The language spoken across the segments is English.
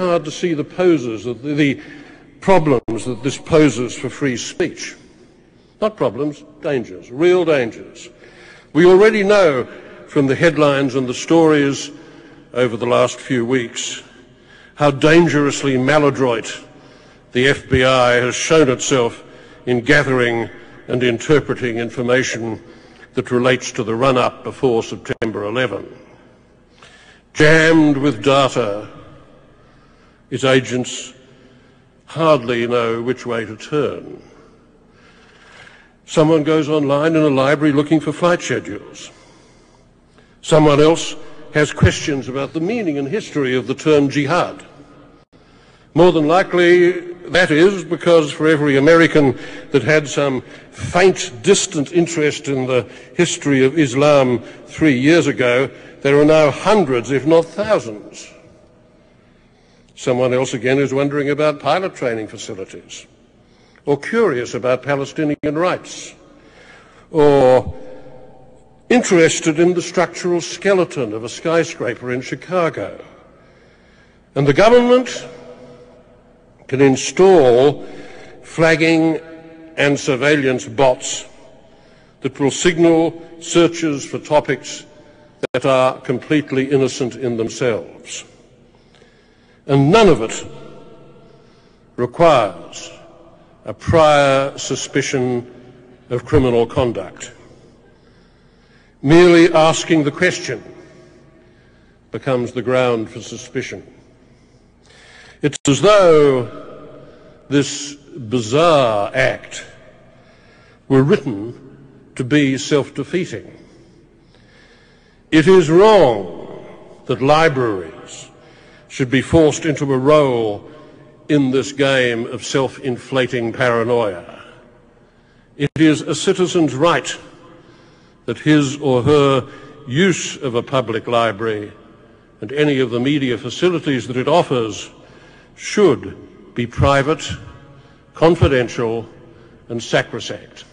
hard to see the problems that this poses for free speech. Not problems, dangers, real dangers. We already know from the headlines and the stories over the last few weeks how dangerously maladroit the FBI has shown itself in gathering and interpreting information that relates to the run-up before September 11. Jammed with data, its agents hardly know which way to turn. Someone goes online in a library looking for flight schedules. Someone else has questions about the meaning and history of the term jihad. More than likely, that is because for every American that had some faint, distant interest in the history of Islam 3 years ago, there are now hundreds, if not thousands. Someone else again is wondering about pilot training facilities, or curious about Palestinian rights, or interested in the structural skeleton of a skyscraper in Chicago. And the government can install flagging and surveillance bots that will signal searches for topics that are completely innocent in themselves. And none of it requires a prior suspicion of criminal conduct. Merely asking the question becomes the ground for suspicion. It's as though this bizarre act were written to be self-defeating. It is wrong that libraries should be forced into a role in this game of self-inflating paranoia. It is a citizen's right that his or her use of a public library and any of the media facilities that it offers should be private, confidential, and sacrosanct.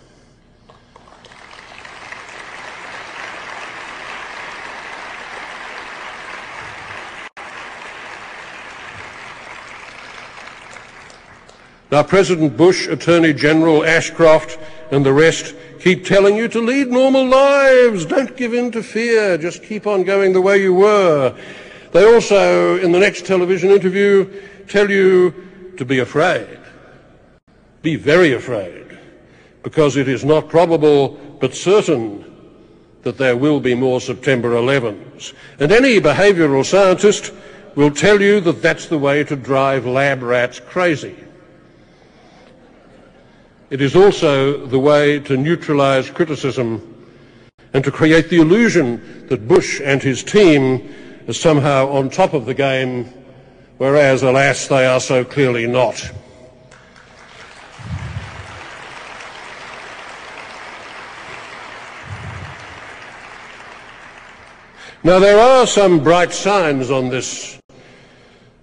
Now, President Bush, Attorney General Ashcroft, and the rest keep telling you to lead normal lives. Don't give in to fear. Just keep on going the way you were. They also, in the next television interview, tell you to be afraid. Be very afraid, because it is not probable but certain that there will be more September 11s. And any behavioral scientist will tell you that that's the way to drive lab rats crazy. It is also the way to neutralize criticism and to create the illusion that Bush and his team are somehow on top of the game, whereas, alas, they are so clearly not. Now, there are some bright signs on this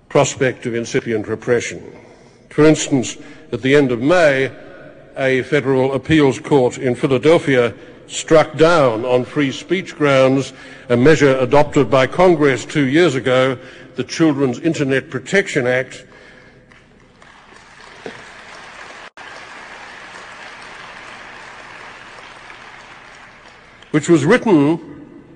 prospect of incipient repression. For instance, at the end of May, a federal appeals court in Philadelphia struck down on free speech grounds a measure adopted by Congress 2 years ago, the Children's Internet Protection Act, which was written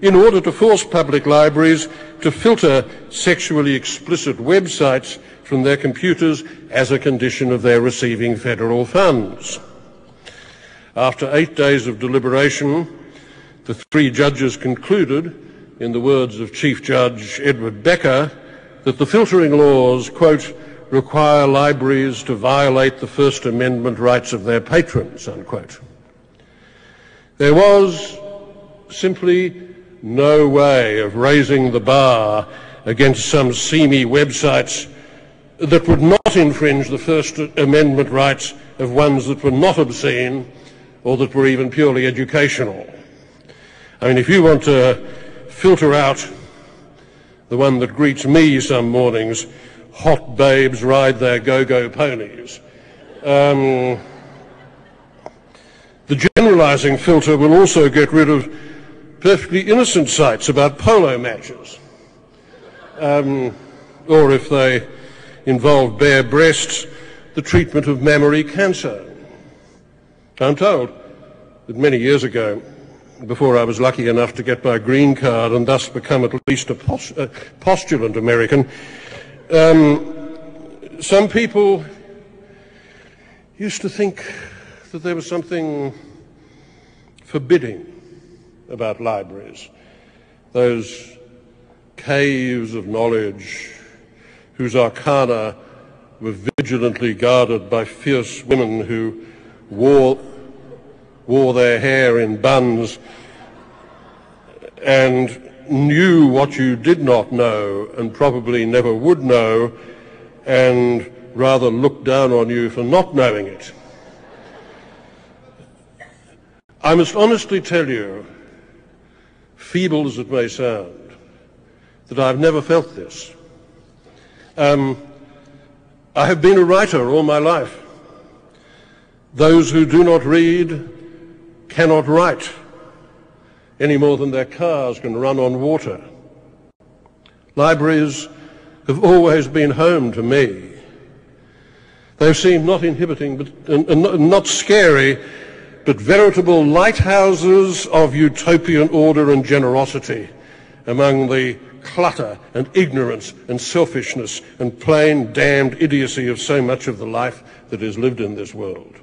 in order to force public libraries to filter sexually explicit websites from their computers as a condition of their receiving federal funds. After 8 days of deliberation, the 3 judges concluded, in the words of Chief Judge Edward Becker, that the filtering laws, quote, require libraries to violate the First Amendment rights of their patrons, unquote. There was simply no way of raising the bar against some seamy websites that would not infringe the First Amendment rights of ones that were not obscene or that were even purely educational. I mean, if you want to filter out the one that greets me some mornings, hot babes ride their go-go ponies, the generalizing filter will also get rid of perfectly innocent sites about polo matches. Or if they involved bare breasts, the treatment of mammary cancer. I'm told that many years ago, before I was lucky enough to get my green card and thus become at least a postulant American, some people used to think that there was something forbidding about libraries, those caves of knowledge whose arcana were vigilantly guarded by fierce women who wore their hair in buns and knew what you did not know and probably never would know, and rather looked down on you for not knowing it. I must honestly tell you, feeble as it may sound, that I've never felt this. I have been a writer all my life. Those who do not read cannot write any more than their cars can run on water. Libraries have always been home to me. They've seemed not inhibiting and not scary, but veritable lighthouses of utopian order and generosity among the clutter and ignorance and selfishness and plain damned idiocy of so much of the life that is lived in this world.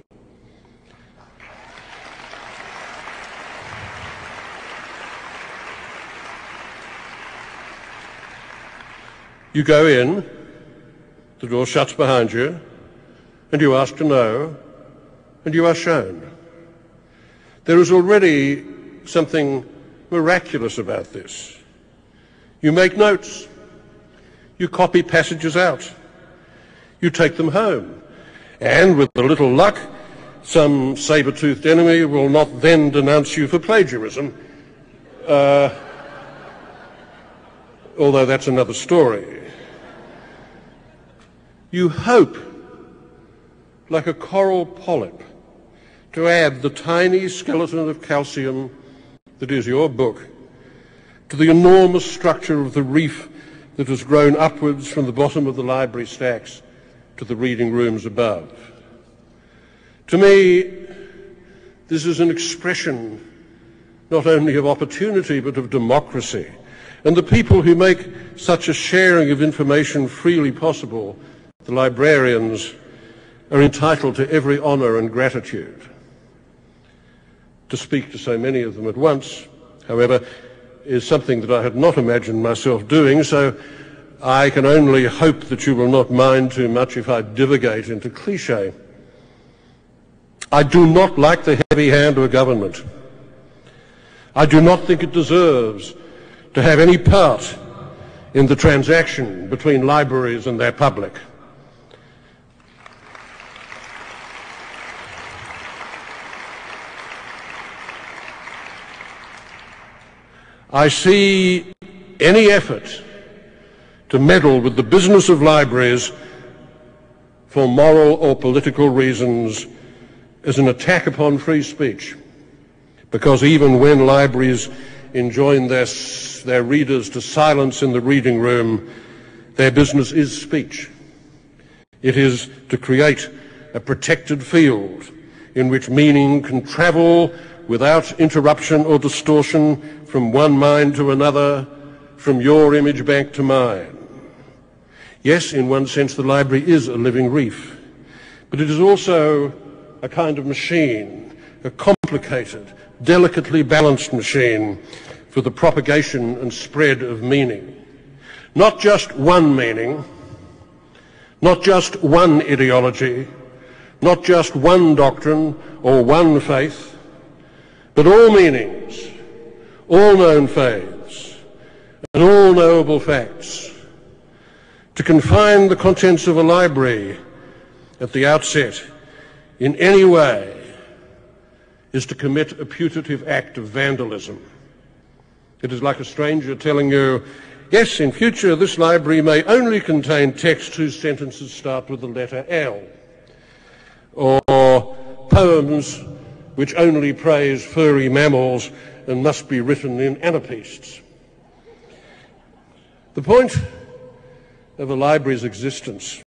You go in, the door shuts behind you, and you ask to know, and you are shown. There is already something miraculous about this. You make notes. You copy passages out. You take them home. And with a little luck, some saber-toothed enemy will not then denounce you for plagiarism, although that's another story. You hope, like a coral polyp, to add the tiny skeleton of calcium that is your book to the enormous structure of the reef that has grown upwards from the bottom of the library stacks to the reading rooms above. To me, this is an expression not only of opportunity but of democracy, and the people who make such a sharing of information freely possible, the librarians, are entitled to every honour and gratitude. To speak to so many of them at once, however, is something that I had not imagined myself doing, so I can only hope that you will not mind too much if I divagate into cliché. I do not like the heavy hand of a government. I do not think it deserves to have any part in the transaction between libraries and their public. I see any effort to meddle with the business of libraries for moral or political reasons as an attack upon free speech, because even when libraries enjoin their readers to silence in the reading room, their business is speech. It is to create a protected field in which meaning can travel without interruption or distortion from one mind to another, from your image bank to mine. Yes, in one sense the library is a living reef, but it is also a kind of machine, a complicated, delicately balanced machine for the propagation and spread of meaning. Not just one meaning, not just one ideology, not just one doctrine or one faith, but all meanings, all known faiths, and all knowable facts. To confine the contents of a library at the outset in any way is to commit a putative act of vandalism. It is like a stranger telling you, yes, in future this library may only contain text whose sentences start with the letter L, or poems which only praise furry mammals and must be written in anapaests. The point of a library's existence